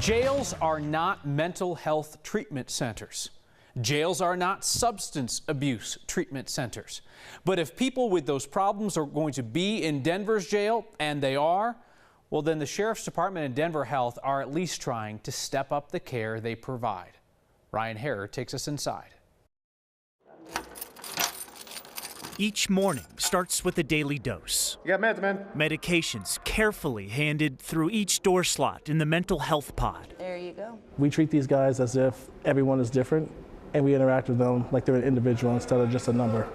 Jails are not mental health treatment centers. Jails are not substance abuse treatment centers. But if people with those problems are going to be in Denver's jail, and they are, well, then the Sheriff's Department and Denver Health are at least trying to step up the care they provide. Ryan Harrer takes us inside. Each morning starts with a daily dose. You got meds, man. Medications carefully handed through each door slot in the mental health pod. There you go. We treat these guys as if everyone is different, and we interact with them like they're an individual instead of just a number.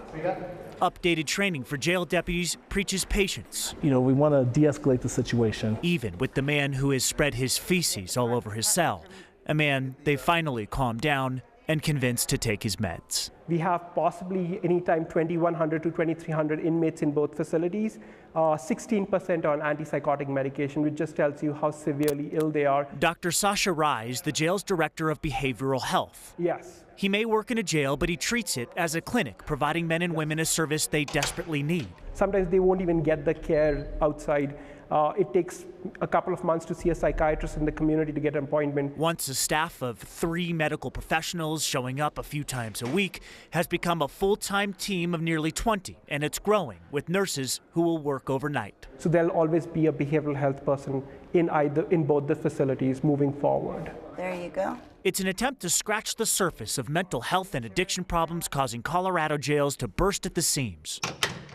Updated training for jail deputies preaches patience. We want to de-escalate the situation. Even with the man who has spread his feces all over his cell, a man they finally calmed down and convinced to take his meds. We have possibly anytime 2,100 to 2,300 inmates in both facilities, 16% on antipsychotic medication, which just tells you how severely ill they are. Dr. Sasha Rai is the jail's director of behavioral health. Yes. He may work in a jail, but he treats it as a clinic, providing men and women a service they desperately need. Sometimes they won't even get the care outside. It takes a couple of months to see a psychiatrist in the community to get an appointment. Once a staff of 3 medical professionals showing up a few times a week has become a full-time team of nearly 20, and it's growing with nurses who will work overnight. So there'll always be a behavioral health person in both the facilities moving forward. There you go. It's an attempt to scratch the surface of mental health and addiction problems causing Colorado jails to burst at the seams.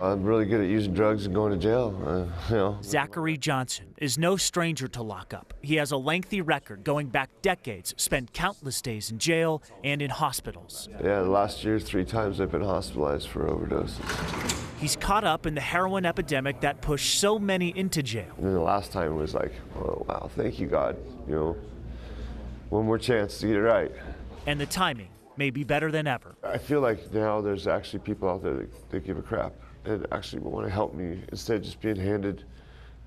I'm really good at using drugs and going to jail. Zachary Johnson is no stranger to lockup. He has a lengthy record going back decades, spent countless days in jail and in hospitals. Yeah, the last year 3 times I've been hospitalized for overdoses. He's caught up in the heroin epidemic that pushed so many into jail. And then the last time was like, oh, wow, thank you, God. One more chance to get it right. And the timing may be better than ever. I feel like now there's actually people out there that give a crap and actually want to help me instead of just being handed,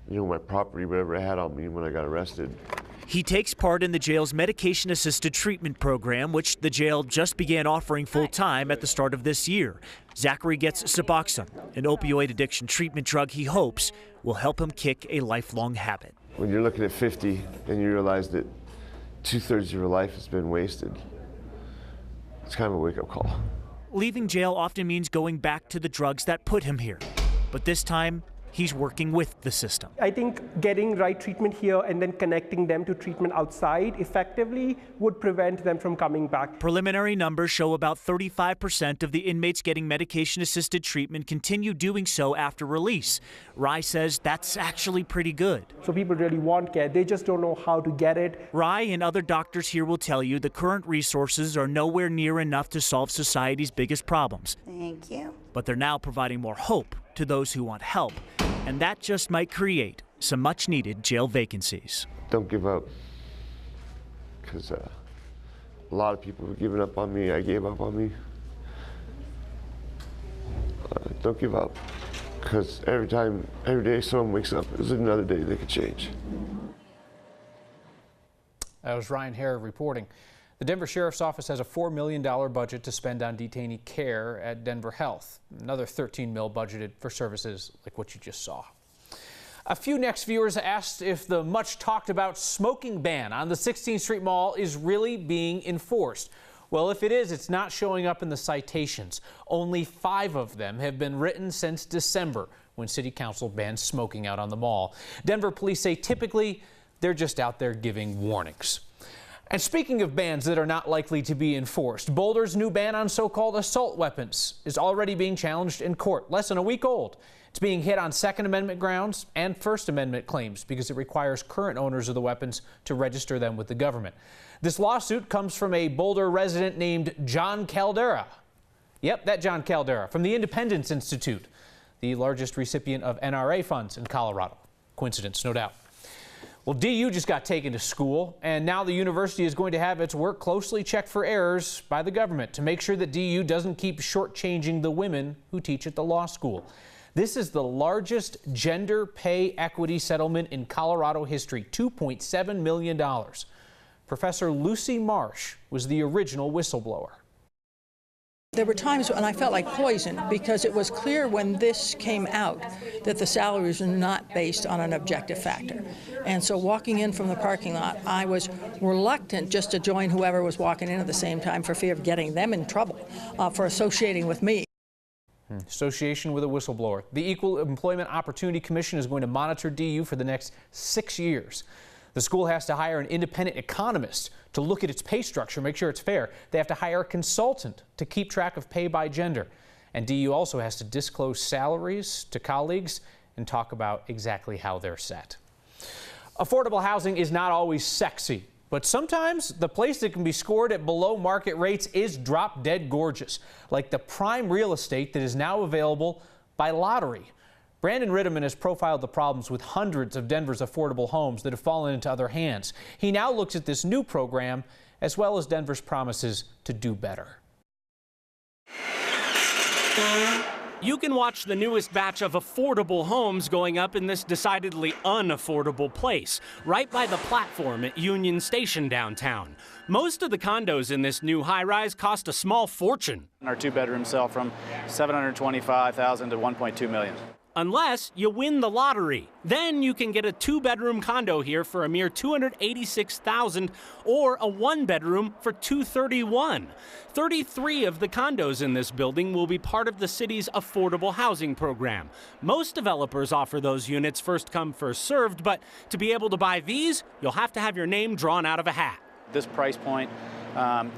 my property, whatever I had on me when I got arrested. He takes part in the jail's medication-assisted treatment program, which the jail just began offering full-time at the start of this year. Zachary gets Suboxone, an opioid addiction treatment drug he hopes will help him kick a lifelong habit. When you're looking at 50 and you realize that 2/3 of your life has been wasted, it's kind of a wake-up call. Leaving jail often means going back to the drugs that put him here. But this time, he's working with the system. I think getting right treatment here and then connecting them to treatment outside effectively would prevent them from coming back. Preliminary numbers show about 35% of the inmates getting medication-assisted treatment continue doing so after release. Rai says that's actually pretty good. So people really want care. They just don't know how to get it. Rai and other doctors here will tell you the current resources are nowhere near enough to solve society's biggest problems. Thank you. But they're now providing more hope to those who want help. And that just might create some much-needed jail vacancies. Don't give up, because a lot of people have given up on me. I gave up on me. Don't give up, because every day someone wakes up, there's another day they could change. That was Ryan Harrer reporting. The Denver Sheriff's Office has a $4 million budget to spend on detainee care at Denver Health. Another $13 million budgeted for services like what you just saw. A few Next viewers asked if the much talked about smoking ban on the 16th Street Mall is really being enforced. Well, if it is, it's not showing up in the citations. Only 5 of them have been written since December, when City Council banned smoking out on the mall. Denver police say typically they're just out there giving warnings. And speaking of bans that are not likely to be enforced, Boulder's new ban on so-called assault weapons is already being challenged in court, less than a week old. It's being hit on Second Amendment grounds and First Amendment claims because it requires current owners of the weapons to register them with the government. This lawsuit comes from a Boulder resident named John Caldera. Yep, that John Caldera from the Independence Institute, the largest recipient of NRA funds in Colorado. Coincidence, no doubt. Well, DU just got taken to school, and now the university is going to have its work closely checked for errors by the government to make sure that DU doesn't keep shortchanging the women who teach at the law school. This is the largest gender pay equity settlement in Colorado history, $2.7 million. Professor Lucy Marsh was the original whistleblower. There were times when I felt like poison because it was clear when this came out that the salaries were not based on an objective factor. And so walking in from the parking lot, I was reluctant just to join whoever was walking in at the same time for fear of getting them in trouble for associating with me. Association with a whistleblower. The Equal Employment Opportunity Commission is going to monitor DU for the next 6 years. The school has to hire an independent economist to look at its pay structure, make sure it's fair. They have to hire a consultant to keep track of pay by gender. And DU also has to disclose salaries to colleagues and talk about exactly how they're set. Affordable housing is not always sexy, but sometimes the place that can be scored at below market rates is drop dead gorgeous, like the prime real estate that is now available by lottery. Brandon Rittiman has profiled the problems with hundreds of Denver's affordable homes that have fallen into other hands. He now looks at this new program as well as Denver's promises to do better. You can watch the newest batch of affordable homes going up in this decidedly unaffordable place, right by the platform at Union Station downtown. Most of the condos in this new high-rise cost a small fortune. Our two-bedrooms sell from $725,000 to $1.2 million. Unless you win the lottery. Then you can get a two-bedroom condo here for a mere $286,000 or a one-bedroom for $231,000. 33 of the condos in this building will be part of the city's affordable housing program. Most developers offer those units first come, first served, but to be able to buy these, you'll have to have your name drawn out of a hat. This price point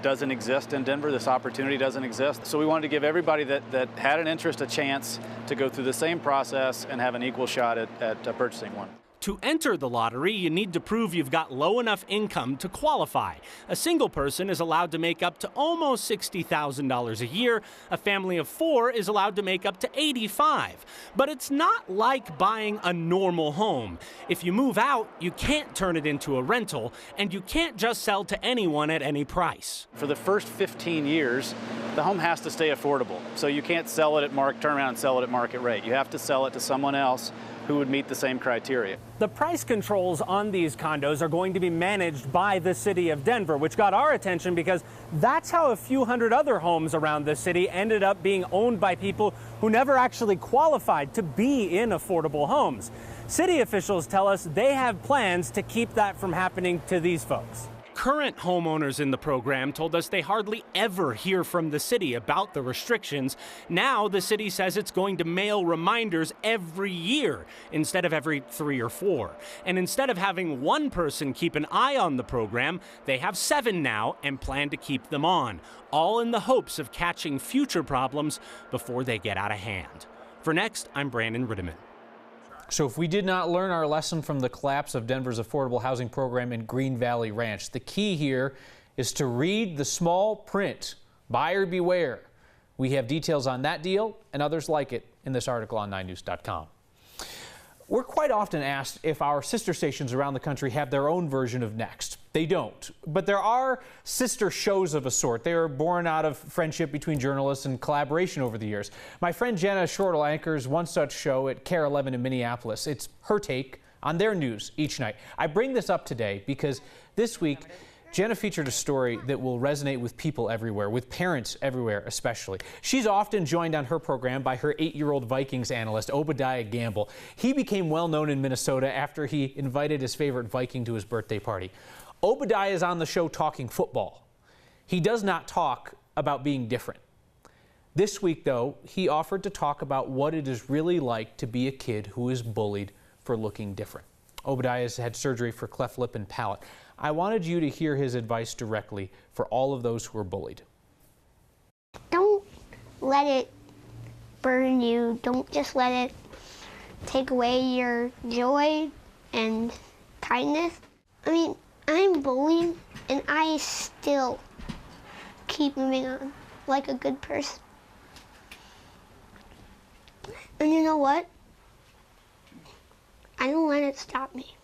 doesn't exist in Denver. This opportunity doesn't exist. So we wanted to give everybody that had an interest a chance to go through the same process and have an equal shot at purchasing one. To enter the lottery, you need to prove you've got low enough income to qualify. A single person is allowed to make up to almost $60,000 a year. A family of 4 is allowed to make up to $85,000. But it's not like buying a normal home. If you move out, you can't turn it into a rental, and you can't just sell to anyone at any price. For the first 15 years, the home has to stay affordable. So you can't sell it at turn around and sell it at market rate. You have to sell it to someone else who would meet the same criteria. The price controls on these condos are going to be managed by the city of Denver, which got our attention because that's how a few hundred other homes around the city ended up being owned by people who never actually qualified to be in affordable homes. City officials tell us they have plans to keep that from happening to these folks. Current homeowners in the program told us they hardly ever hear from the city about the restrictions. Now the city says it's going to mail reminders every year instead of every 3 or 4. And instead of having one person keep an eye on the program, they have 7 now and plan to keep them on, all in the hopes of catching future problems before they get out of hand. For Next, I'm Brandon Rittiman. So if we did not learn our lesson from the collapse of Denver's affordable housing program in Green Valley Ranch, the key here is to read the small print. Buyer beware. We have details on that deal and others like it in this article on 9news.com. We're quite often asked if our sister stations around the country have their own version of Next. They don't, but there are sister shows of a sort. They are born out of friendship between journalists and collaboration over the years. My friend Jenna Shortle anchors one such show at KARE 11 in Minneapolis. It's her take on their news each night. I bring this up today because this week, Jenna featured a story that will resonate with people everywhere, with parents everywhere especially. She's often joined on her program by her 8-year-old Vikings analyst, Obadiah Gamble. He became well known in Minnesota after he invited his favorite Viking to his birthday party. Obadiah is on the show talking football. He does not talk about being different. This week, though, he offered to talk about what it is really like to be a kid who is bullied for looking different. Obadiah has had surgery for cleft lip and palate. I wanted you to hear his advice directly for all of those who are bullied. Don't let it burn you. Don't just let it take away your joy and kindness. I mean, I'm bullied and I still keep moving on like a good person. And you know what? I don't let it stop me.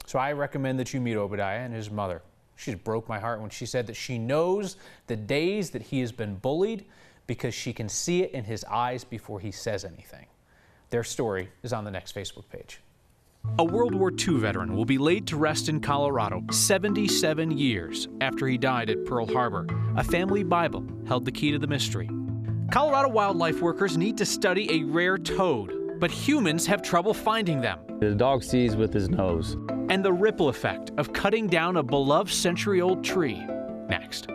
So I recommend that you meet Obadiah and his mother. She just broke my heart when she said that she knows the days that he has been bullied because she can see it in his eyes before he says anything. Their story is on the Next Facebook page. A World War II veteran will be laid to rest in Colorado 77 years after he died at Pearl Harbor. A family Bible held the key to the mystery. Colorado wildlife workers need to study a rare toad, but humans have trouble finding them. The dog sees with his nose. And the ripple effect of cutting down a beloved century-old tree. Next.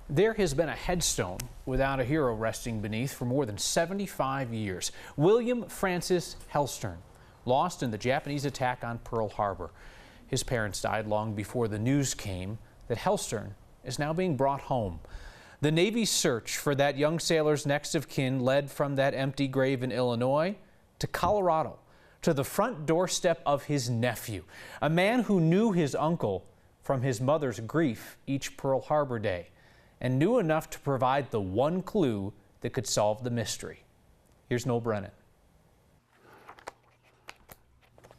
There has been a headstone without a hero resting beneath for more than 75 years. William Francis Helstern, lost in the Japanese attack on Pearl Harbor. His parents died long before the news came that Helstern is now being brought home. The Navy's search for that young sailor's next of kin led from that empty grave in Illinois to Colorado, to the front doorstep of his nephew, a man who knew his uncle from his mother's grief each Pearl Harbor day, and knew enough to provide the one clue that could solve the mystery. Here's Noel Brennan.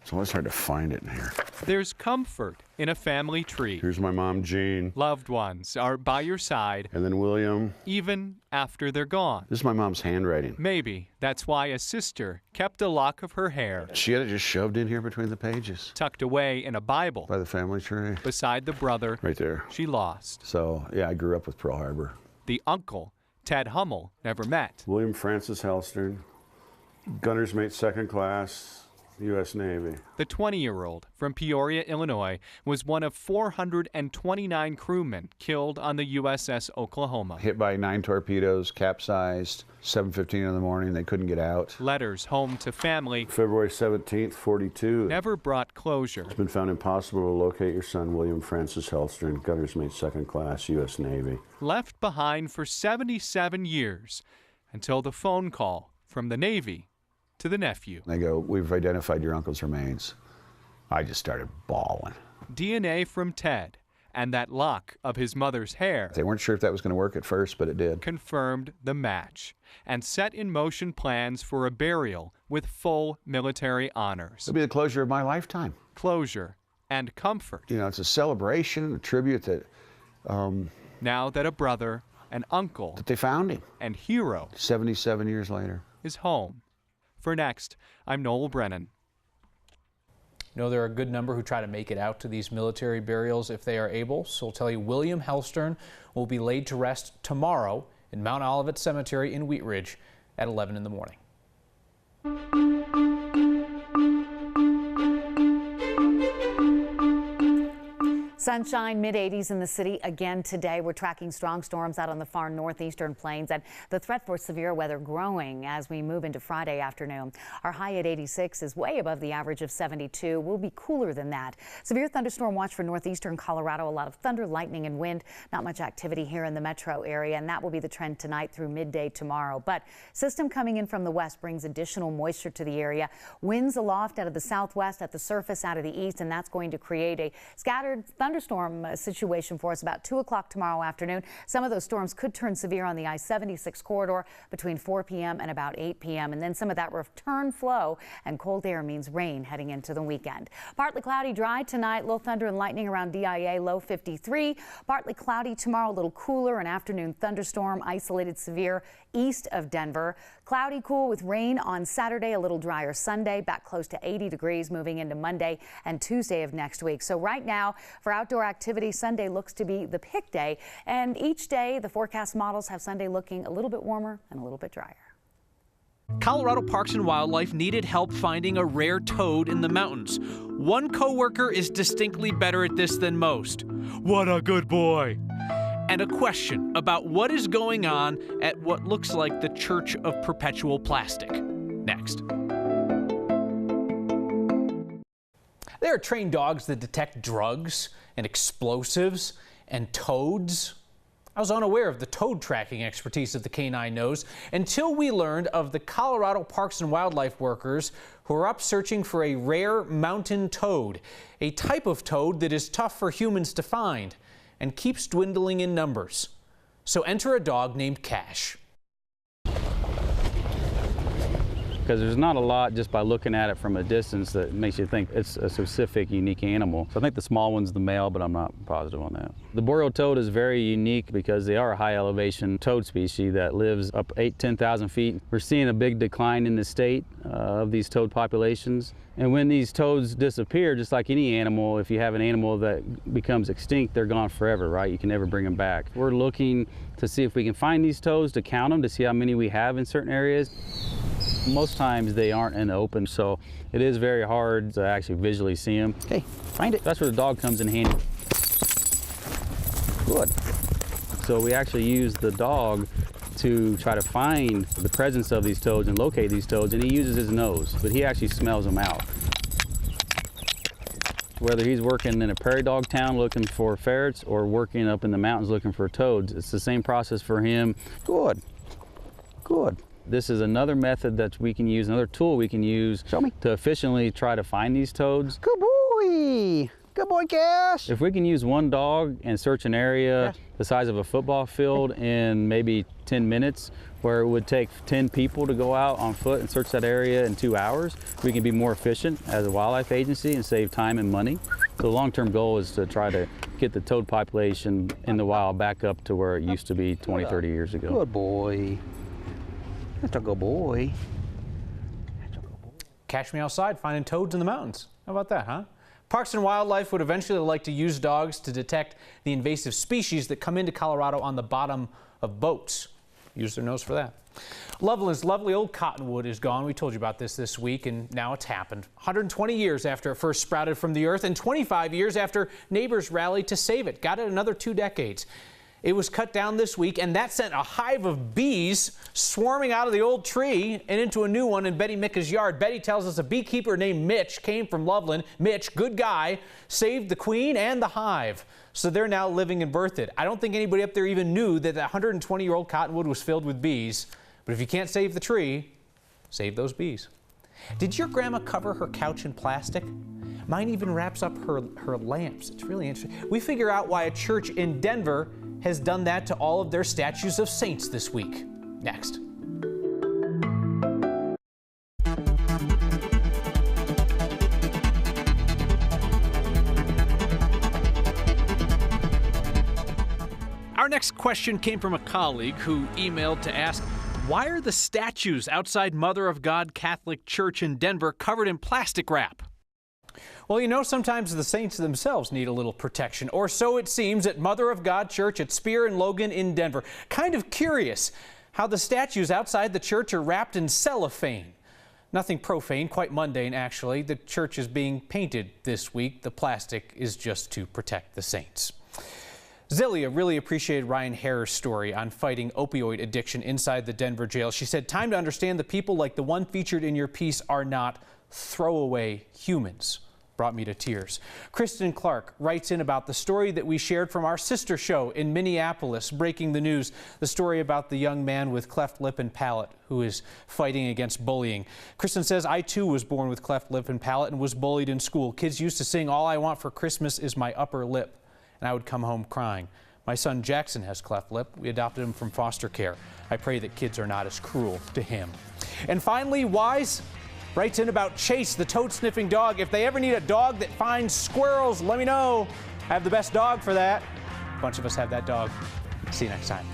It's always hard to find it in here. There's comfort in a family tree. Here's my mom, Jane. Loved ones are by your side. And then William. Even after they're gone. This is my mom's handwriting. Maybe that's why a sister kept a lock of her hair. She had it just shoved in here between the pages. Tucked away in a Bible. By the family tree. Beside the brother. Right there. She lost. So, yeah, I grew up with Pearl Harbor. The uncle, Ted Hummel, never met. William Francis Helstern, gunner's mate 2nd class, U.S. Navy. The 20-year-old from Peoria, Illinois, was one of 429 crewmen killed on the USS Oklahoma. Hit by 9 torpedoes, capsized, 7:15 in the morning. They couldn't get out. Letters home to family. February 17th, 42. Never brought closure. It's been found impossible to locate your son, William Francis Helstern, gunner's mate 2nd class, U.S. Navy. Left behind for 77 years until the phone call from the Navy to the nephew. They go, "We've identified your uncle's remains." I just started bawling. DNA from Ted and that lock of his mother's hair. They weren't sure if that was going to work at first, but it did. Confirmed the match and set in motion plans for a burial with full military honors. It'll be the closure of my lifetime. Closure and comfort. You know, it's a celebration, a tribute that... now that a brother, an uncle... that they found him. And hero... 77 years later. ...is home. For Next, I'm Noel Brennan. You know, there are a good number who try to make it out to these military burials if they are able. So we'll tell you, William Helstern will be laid to rest tomorrow in Mount Olivet Cemetery in Wheat Ridge at 11 in the morning. Sunshine, mid-80s in the city again today. We're tracking strong storms out on the far northeastern plains and the threat for severe weather growing as we move into Friday afternoon. Our high at 86 is way above the average of 72. We'll be cooler than that. Severe thunderstorm watch for northeastern Colorado. A lot of thunder, lightning and wind. Not much activity here in the metro area, and that will be the trend tonight through midday tomorrow. But system coming in from the west brings additional moisture to the area. Winds aloft out of the southwest, at the surface out of the east, and that's going to create a scattered thunderstorm situation for us about 2 o'clock tomorrow afternoon. Some of those storms could turn severe on the I-76 corridor between 4 p.m. and about 8 p.m. And then some of that return flow and cold air means rain heading into the weekend. Partly cloudy, dry tonight. Low thunder and lightning around DIA, low 53. Partly cloudy tomorrow, a little cooler. An afternoon thunderstorm, isolated severe east of Denver. Cloudy, cool with rain on Saturday, a little drier Sunday, back close to 80 degrees moving into Monday and Tuesday of next week. So right now for outdoor activity, Sunday looks to be the pick day. And each day the forecast models have Sunday looking a little bit warmer and a little bit drier. Colorado Parks and Wildlife needed help finding a rare toad in the mountains. One coworker is distinctly better at this than most. What a good boy! And a question about what is going on at what looks like the Church of Perpetual Plastic. Next. There are trained dogs that detect drugs and explosives and toads. I was unaware of the toad tracking expertise of the Canine Nose until we learned of the Colorado Parks and Wildlife workers who are up searching for a rare mountain toad, a type of toad that is tough for humans to find and keeps dwindling in numbers. So enter a dog named Cash. Because there's not a lot just by looking at it from a distance that makes you think it's a specific, unique animal. So I think the small one's the male, but I'm not positive on that. The boreal toad is very unique because they are a high elevation toad species that lives up 10,000 feet. We're seeing a big decline in the state of these toad populations. And when these toads disappear, just like any animal, if you have an animal that becomes extinct, they're gone forever, right? You can never bring them back. We're looking to see if we can find these toads, to count them, to see how many we have in certain areas. Most times they aren't in the open, so it is very hard to actually visually see them. Okay, find it. That's where the dog comes in handy. Good. So we actually use the dog to try to find the presence of these toads and locate these toads, and he uses his nose, but he actually smells them out. Whether he's working in a prairie dog town looking for ferrets or working up in the mountains looking for toads, it's the same process for him. Good, good. This is another method that we can use, another tool we can use to efficiently try to find these toads. Good boy! Good boy, Cash! If we can use one dog and search an area the size of a football field in maybe 10 minutes, where it would take 10 people to go out on foot and search that area in 2 hours, we can be more efficient as a wildlife agency and save time and money. So the long-term goal is to try to get the toad population in the wild back up to where it used to be 20, 30 years ago. Good boy. That's a good boy. Catch me outside finding toads in the mountains. How about that, huh? Parks and Wildlife would eventually like to use dogs to detect the invasive species that come into Colorado on the bottom of boats. Use their nose for that. Loveland's lovely old cottonwood is gone. We told you about this week, and now it's happened. 120 years after it first sprouted from the earth and 25 years after neighbors rallied to save it. Got it another 2 decades. It was cut down this week, and that sent a hive of bees swarming out of the old tree and into a new one in Betty Micka's yard. Betty tells us a beekeeper named Mitch came from Loveland. Mitch, good guy, saved the queen and the hive. So they're now living in Berthoud. I don't think anybody up there even knew that that 120-year-old cottonwood was filled with bees. But if you can't save the tree, save those bees. Did your grandma cover her couch in plastic? Mine even wraps up her lamps. It's really interesting. We figure out why a church in Denver has done that to all of their statues of saints this week. Next. Our next question came from a colleague who emailed to ask, why are the statues outside Mother of God Catholic Church in Denver covered in plastic wrap? Well, you know, sometimes the saints themselves need a little protection, or so it seems at Mother of God Church at Spear and Logan in Denver. Kind of curious how the statues outside the church are wrapped in cellophane. Nothing profane, quite mundane actually. The church is being painted this week. The plastic is just to protect the saints. Zelia really appreciated Ryan Hare's story on fighting opioid addiction inside the Denver jail. She said, time to understand that people like the one featured in your piece are not throwaway humans. Brought me to tears. Kristen Clark writes in about the story that we shared from our sister show in Minneapolis, Breaking the News, the story about the young man with cleft lip and palate who is fighting against bullying. Kristen says, I too was born with cleft lip and palate and was bullied in school. Kids used to sing, all I want for Christmas is my upper lip, and I would come home crying. My son Jackson has cleft lip. We adopted him from foster care. I pray that kids are not as cruel to him. And finally, Wise writes in about Chase, the toad-sniffing dog. If they ever need a dog that finds squirrels, let me know. I have the best dog for that. A bunch of us have that dog. See you next time.